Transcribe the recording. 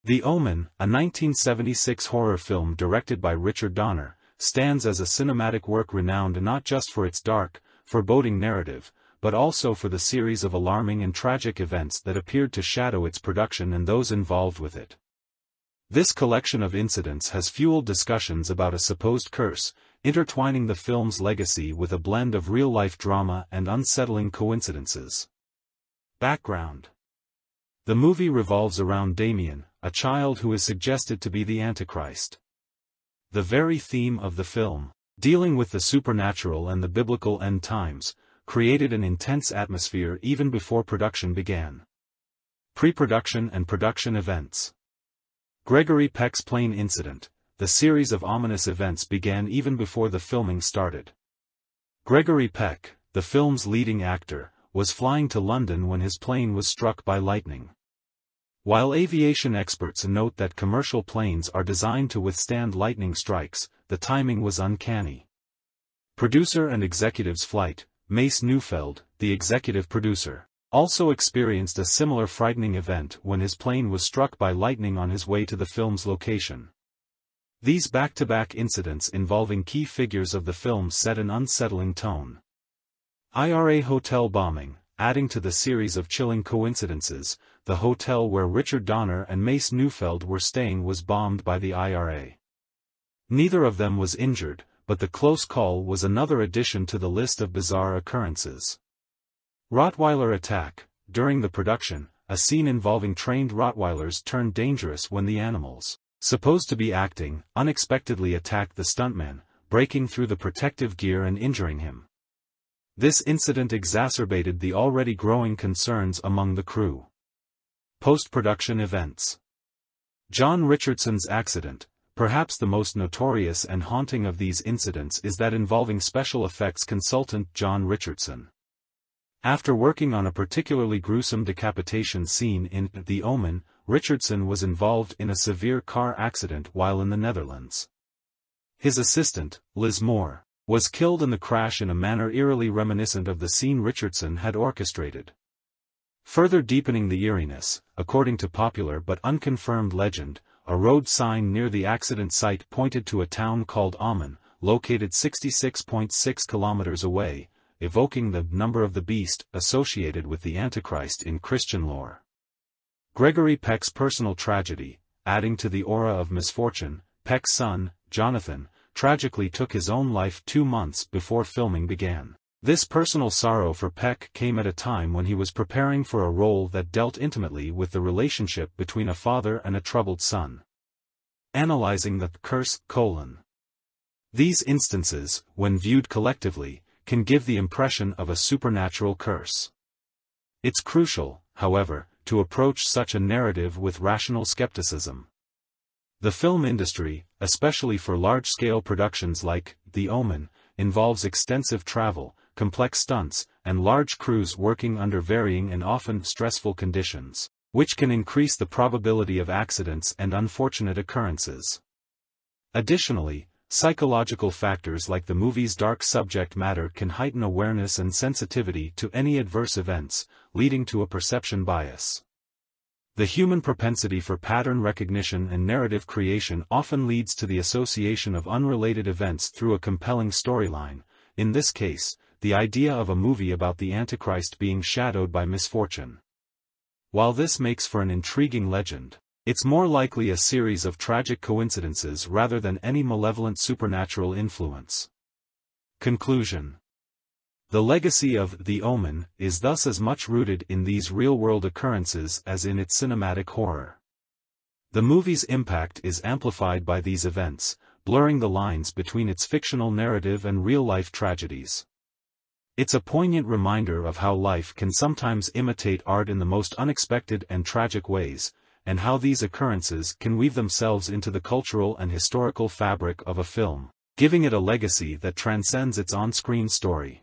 The Omen, a 1976 horror film directed by Richard Donner, stands as a cinematic work renowned not just for its dark, foreboding narrative, but also for the series of alarming and tragic events that appeared to shadow its production and those involved with it. This collection of incidents has fueled discussions about a supposed curse, intertwining the film's legacy with a blend of real-life drama and unsettling coincidences. Background: the movie revolves around Damien, a child who is suggested to be the Antichrist. The very theme of the film, dealing with the supernatural and the biblical end times, created an intense atmosphere even before production began. Pre-production and production events. Gregory Peck's plane incident. The series of ominous events began even before the filming started. Gregory Peck, the film's leading actor, was flying to London when his plane was struck by lightning. While aviation experts note that commercial planes are designed to withstand lightning strikes, the timing was uncanny. Producer and executive's flight, Mace Neufeld, the executive producer, also experienced a similar frightening event when his plane was struck by lightning on his way to the film's location. These back-to-back incidents involving key figures of the film set an unsettling tone. IRA hotel bombing. Adding to the series of chilling coincidences, the hotel where Richard Donner and Mace Neufeld were staying was bombed by the IRA. Neither of them was injured, but the close call was another addition to the list of bizarre occurrences. Rottweiler attack. During the production, a scene involving trained Rottweilers turned dangerous when the animals, supposed to be acting, unexpectedly attacked the stuntman, breaking through the protective gear and injuring him. This incident exacerbated the already growing concerns among the crew. Post-production events. John Richardson's accident. Perhaps the most notorious and haunting of these incidents is that involving special effects consultant John Richardson. After working on a particularly gruesome decapitation scene in The Omen, Richardson was involved in a severe car accident while in the Netherlands. His assistant, Liz Moore, was killed in the crash in a manner eerily reminiscent of the scene Richardson had orchestrated. Further deepening the eeriness, according to popular but unconfirmed legend, a road sign near the accident site pointed to a town called Omen, located 66.6 kilometers away, evoking the number of the beast associated with the Antichrist in Christian lore. Gregory Peck's personal tragedy. Adding to the aura of misfortune, Peck's son, Jonathan, tragically took his own life 2 months before filming began. This personal sorrow for Peck came at a time when he was preparing for a role that dealt intimately with the relationship between a father and a troubled son. Analyzing the curse: these instances, when viewed collectively, can give the impression of a supernatural curse. It's crucial, however, to approach such a narrative with rational skepticism. The film industry, especially for large-scale productions like The Omen, involves extensive travel, complex stunts, and large crews working under varying and often stressful conditions, which can increase the probability of accidents and unfortunate occurrences. Additionally, psychological factors like the movie's dark subject matter can heighten awareness and sensitivity to any adverse events, leading to a perception bias. The human propensity for pattern recognition and narrative creation often leads to the association of unrelated events through a compelling storyline, in this case, the idea of a movie about the Antichrist being shadowed by misfortune. While this makes for an intriguing legend, it's more likely a series of tragic coincidences rather than any malevolent supernatural influence. Conclusion. The legacy of The Omen is thus as much rooted in these real-world occurrences as in its cinematic horror. The movie's impact is amplified by these events, blurring the lines between its fictional narrative and real-life tragedies. It's a poignant reminder of how life can sometimes imitate art in the most unexpected and tragic ways, and how these occurrences can weave themselves into the cultural and historical fabric of a film, giving it a legacy that transcends its on-screen story.